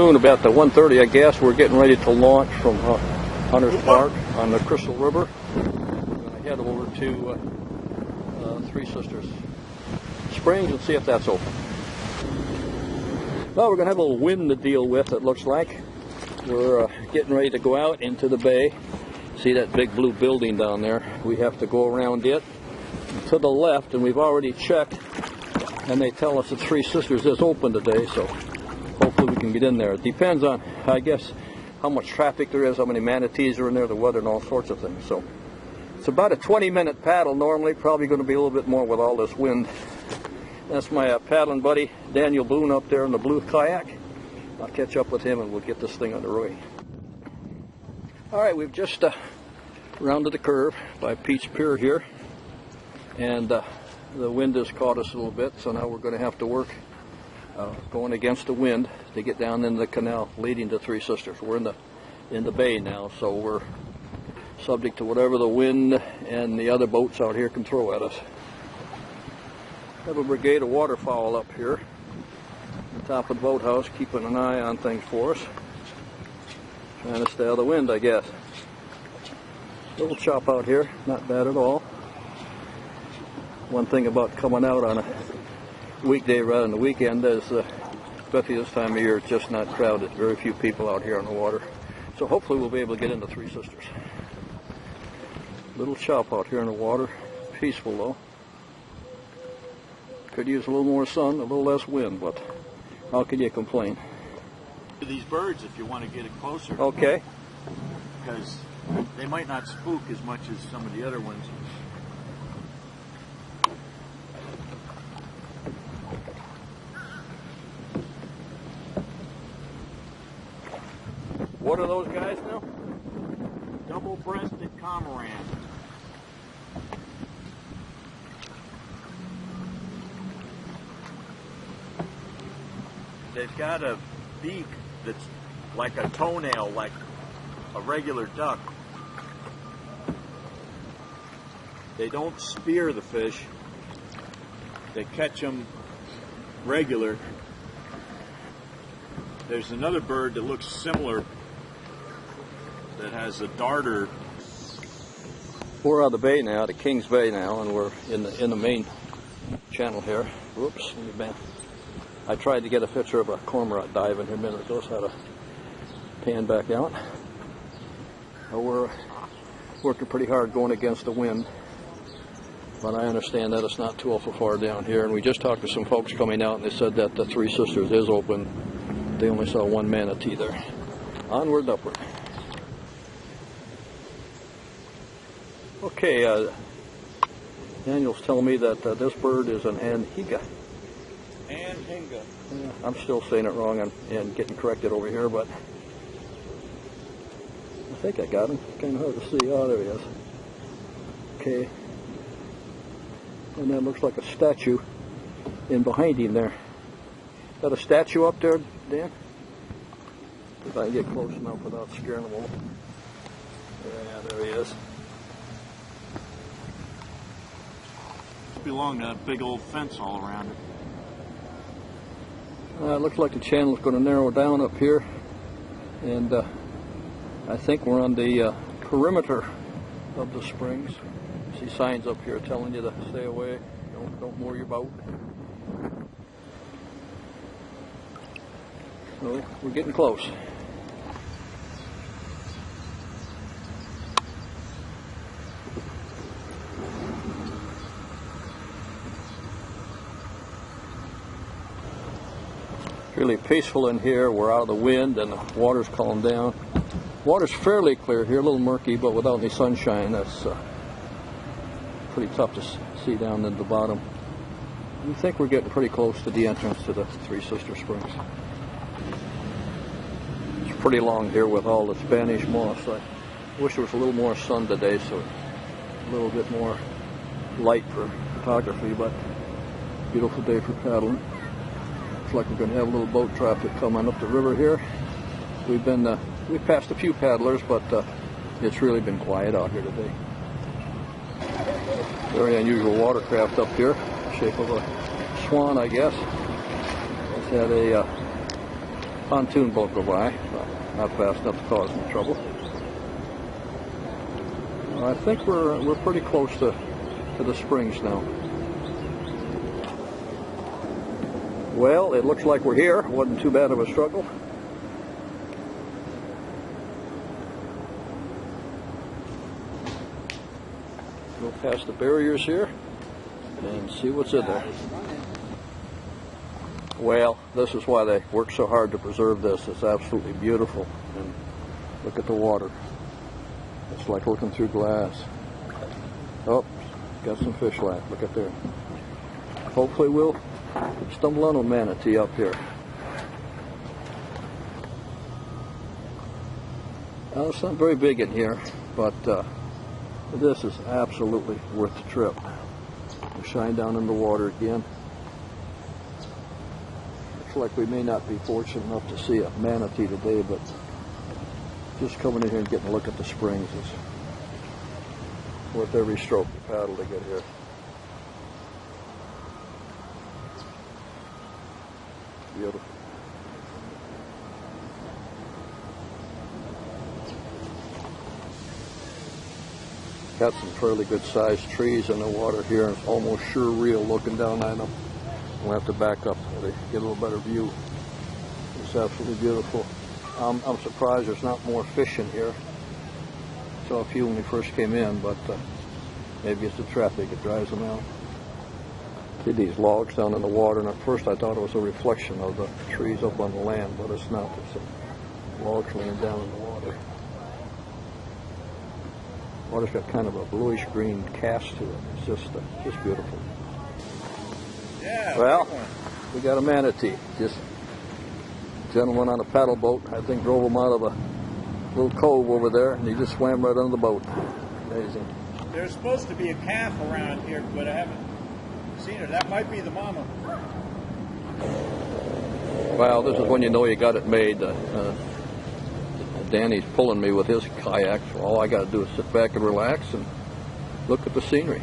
afternoon, about the 1:30, I guess. We're getting ready to launch from Hunter's Park on the Crystal River. We're going to head over to Three Sisters Springs and see if that's open. Well, we're going to have a little wind to deal with, it looks like. We're getting ready to go out into the bay. See that big blue building down there? We have to go around it to the left, and we've already checked, and they tell us that Three Sisters is open today, so hopefully we can get in there. It depends on, I guess, how much traffic there is, how many manatees are in there, the weather, and all sorts of things. So it's about a 20-minute paddle normally, probably going to be a little bit more with all this wind. That's my paddling buddy, Daniel Boone, up there in the blue kayak. I'll catch up with him and we'll get this thing underway. All right, we've just rounded the curve by Pete's Pier here, and the wind has caught us a little bit, so now we're going to have to work going against the wind to get down into the canal leading to Three Sisters. We're in the bay now, so we're subject to whatever the wind and the other boats out here can throw at us. Have a brigade of waterfowl up here on top of the boathouse, keeping an eye on things for us. Trying to stay out of the wind, I guess. Little chop out here, not bad at all. One thing about coming out on a weekday rather than the weekend is, especially this time of year, it's just not crowded. Very few people out here on the water. So hopefully we'll be able to get into Three Sisters. Little chop out here in the water. Peaceful though. Could use a little more sun, a little less wind, but how can you complain? These birds, if you want to get it closer. Okay. Because they might not spook as much as some of the other ones. What are those guys now? Double-breasted cormorant. They've got a beak that's like a toenail, like a regular duck. They don't spear the fish. They catch them regular. There's another bird that looks similar that has a darter. We're out of the bay now, the King's Bay now, and we're in the main channel here. Whoops, let me bend. I tried to get a picture of a cormorant diving here a minute ago, so I had to pan back out. We're working pretty hard going against the wind, but I understand that it's not too awful far down here. And we just talked to some folks coming out, and they said that the Three Sisters is open. They only saw one manatee there. Onward and upward. Okay, Daniel's telling me that this bird is an anhinga. Anhinga. Yeah, I'm still saying it wrong and getting corrected over here, but I think I got him. Kind of hard to see. Oh, there he is. Okay. And that looks like a statue in behind him there. Is that a statue up there, Dan? If I can get close enough without scaring them all. Yeah, there he is. Belong to that big old fence all around it. It looks like the channel is going to narrow down up here, and I think we're on the perimeter of the springs. See signs up here telling you to stay away, don't moor your boat. So we're getting close. Really peaceful in here. We're out of the wind and the water's calmed down. Water's fairly clear here, a little murky, but without any sunshine, that's pretty tough to see down in the bottom. We think we're getting pretty close to the entrance to the Three Sister Springs. It's pretty long here with all the Spanish moss. I wish there was a little more sun today, so a little bit more light for photography, but beautiful day for paddling. Looks like we're going to have a little boat traffic coming up the river here. We've passed a few paddlers, but it's really been quiet out here today. Very unusual watercraft up here, shape of a swan, I guess. It's had a pontoon boat go by, but not fast enough to cause any trouble. I think we're pretty close to the springs now. Well, it looks like we're here. Wasn't too bad of a struggle. Go past the barriers here and see what's in there. Well, this is why they work so hard to preserve this. It's absolutely beautiful. And look at the water. It's like looking through glass. Oh, got some fish left. Look at there. Hopefully we'll stumble on a manatee up here. Now, it's not very big in here, but this is absolutely worth the trip. We'll shine down in the water again. Looks like we may not be fortunate enough to see a manatee today, but just coming in here and getting a look at the springs is worth every stroke of paddle to get here. Beautiful. Got some fairly good sized trees in the water here. It's almost surreal looking down on them. We'll have to back up so they get a little better view. It's absolutely beautiful. I'm surprised there's not more fish in here. Saw a few when we first came in, but maybe it's the traffic that drives them out. See these logs down in the water, and at first I thought it was a reflection of the trees up on the land, but it's not. It's some logs laying down in the water. Water's got kind of a bluish green cast to it. It's just beautiful. Yeah. Well, we got a manatee. Just a gentleman on a paddle boat, I think, drove him out of a little cove over there, and he just swam right under the boat. Amazing. There's supposed to be a calf around here, but I haven't seen her. That might be the mama. Well, this is when you know you got it made. Danny's pulling me with his kayak, so all I got to do is sit back and relax and look at the scenery.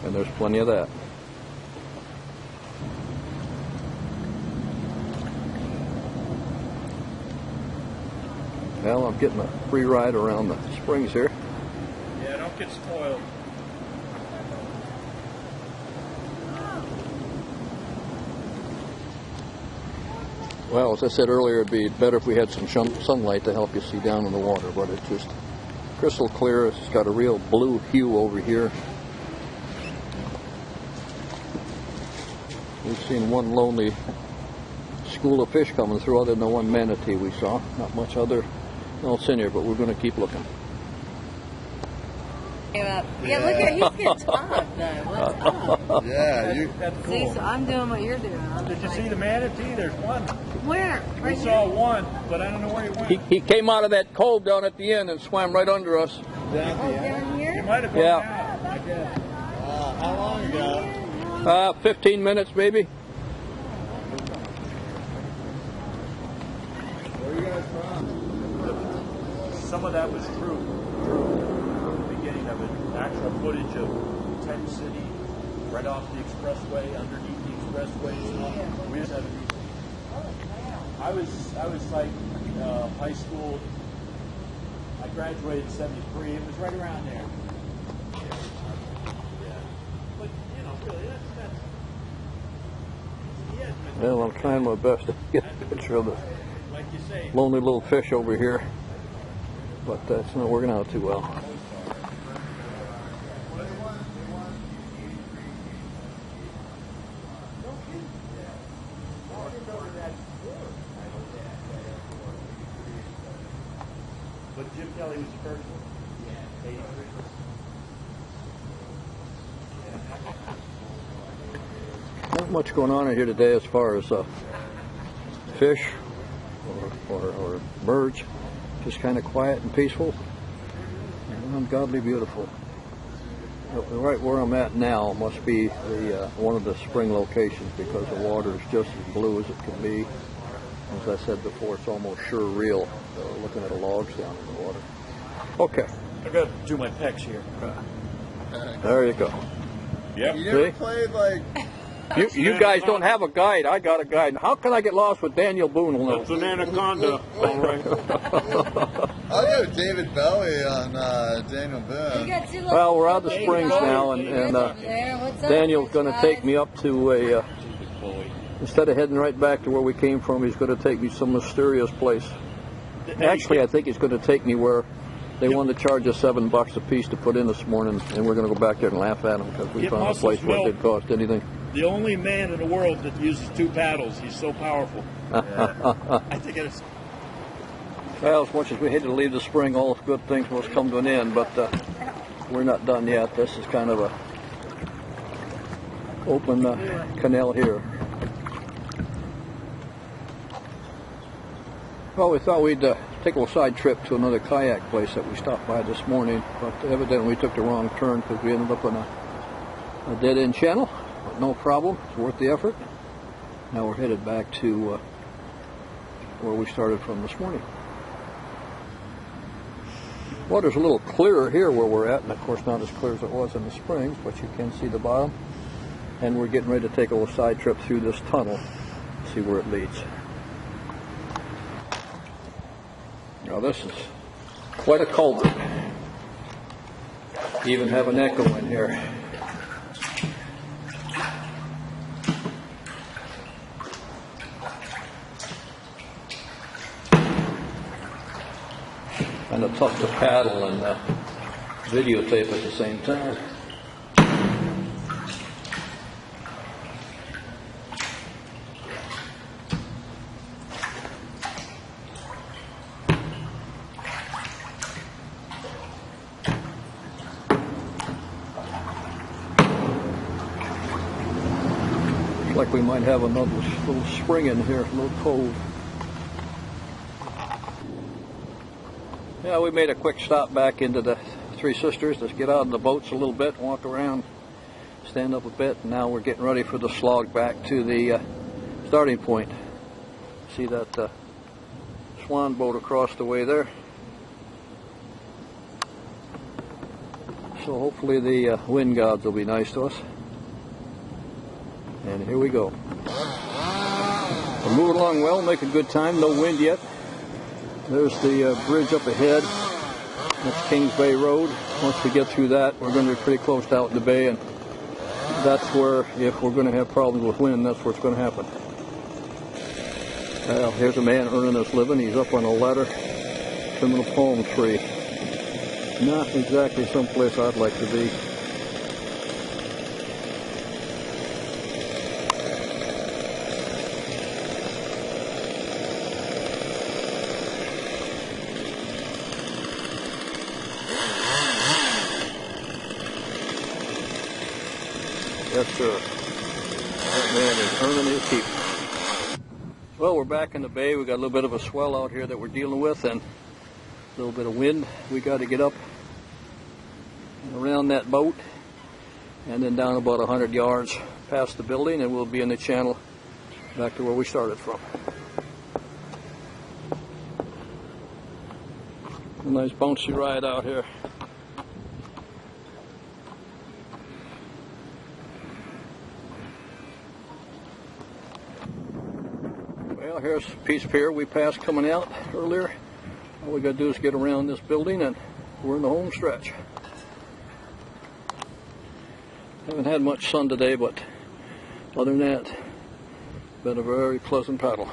And there's plenty of that. Well, I'm getting a free ride around the springs here. Yeah, don't get spoiled. Well, as I said earlier, it'd be better if we had some sunlight to help you see down in the water, but it's just crystal clear. It's got a real blue hue over here. We've seen one lonely school of fish coming through other than the one manatee we saw. Not much other else in here, but we're going to keep looking. Yeah, look at he's getting tired though. What's up? Yeah, that's cool. See, so I'm doing what you're doing. Did you see the manatee? There's one. Where? We saw one, but I don't know where he went. He came out of that cove down at the end and swam right under us. Down He here? might have gone Yeah. out. I guess. How long ago? 15 minutes maybe. Where are you guys from? Some of that was true. The beginning of it. Actual footage of Tent City, right off the expressway, underneath the expressway. Yeah. We just had. I was like high school. I graduated in '73. It was right around there. Yeah. But you know, really, that's. Yeah. Well, I'm trying my best to get a picture of the Like you say. lonely little fish over here, but it's not working out too well. But Jim Kelly was the first one. Yeah. 83. Not much going on in here today as far as fish or birds. Just kind of quiet and peaceful and ungodly beautiful. Right where I'm at now must be the one of the spring locations because the water is just as blue as it can be. As I said before, it's almost surreal looking at the logs down in the water. Okay. I got to do my pecs here. There you go. Yep. You never See? played like. You guys don't have a guide. I got a guide. How can I get lost with Daniel Boone? Will know. That's an anaconda. All right. I'll go David Bowie on Daniel You Boone. got two Well, we're out of the little springs babies. now, and There, what's up, Daniel's going to guys? take me up to a. Instead of heading right back to where we came from, he's going to take me to some mysterious place. Actually, I think he's going to take me where they wanted to charge us $7 a piece to put in this morning, and we're going to go back there and laugh at them because we Get found a muscles place where it milk. didn't cost anything. The only man in the world that uses 2 paddles. He's so powerful. I think it is. Well, as much as we hate to leave the spring, all good things must come to an end, but we're not done yet. This is kind of a open canal here. Well, we thought we'd take a little side trip to another kayak place that we stopped by this morning, but evidently we took the wrong turn because we ended up on a dead-end channel. But no problem, it's worth the effort. Now we're headed back to where we started from this morning. Water's a little clearer here where we're at, and of course not as clear as it was in the springs, but you can see the bottom. And we're getting ready to take a little side trip through this tunnel, see where it leads. Now this is quite a culvert. Even have an echo in here. Kind of tough to paddle and videotape at the same time. Looks like we might have another little spring in here, a little cove. Yeah, we made a quick stop back into the Three Sisters. Let's get out of the boats a little bit, walk around, stand up a bit, and now we're getting ready for the slog back to the starting point. See that swan boat across the way there. So hopefully the wind gods will be nice to us. And here we go. We're moving along well, making good time, no wind yet. There's the bridge up ahead. That's Kings Bay Road. Once we get through that, we're going to be pretty close to out in the bay, and that's where, if we're going to have problems with wind, that's where it's going to happen. Well, here's a man earning his living. He's up on a ladder, trimming a palm tree. Not exactly someplace I'd like to be. Yes, sir. That man is earning his keep. Well, we're back in the bay. We got a little bit of a swell out here that we're dealing with, and a little bit of wind. We got to get up and around that boat, and then down about 100 yards past the building, and we'll be in the channel back to where we started from. A nice bouncy ride out here. Well, here's a piece of pier we passed coming out earlier. All we got to do is get around this building, and we're in the home stretch. Haven't had much sun today, but other than that, been a very pleasant paddle.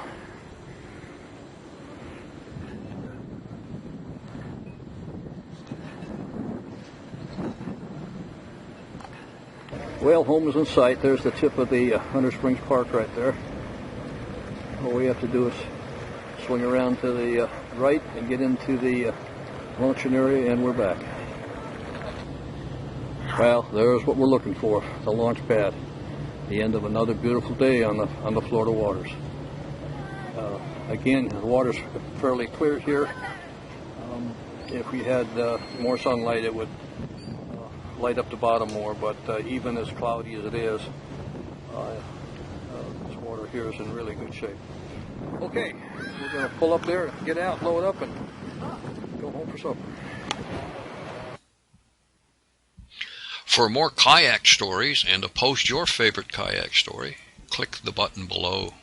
Well, home is in sight. There's the tip of the Hunter Springs Park right there. All we have to do is swing around to the right and get into the launching area, and we're back. Well, there's what we're looking for, the launch pad. The end of another beautiful day on the Florida waters. Again, the water's fairly clear here. If we had more sunlight, it would light up the bottom more, but even as cloudy as it is, this water here is in really good shape. Okay, we're going to pull up there, get out, load up, and go home for supper. For more kayak stories and to post your favorite kayak story, click the button below.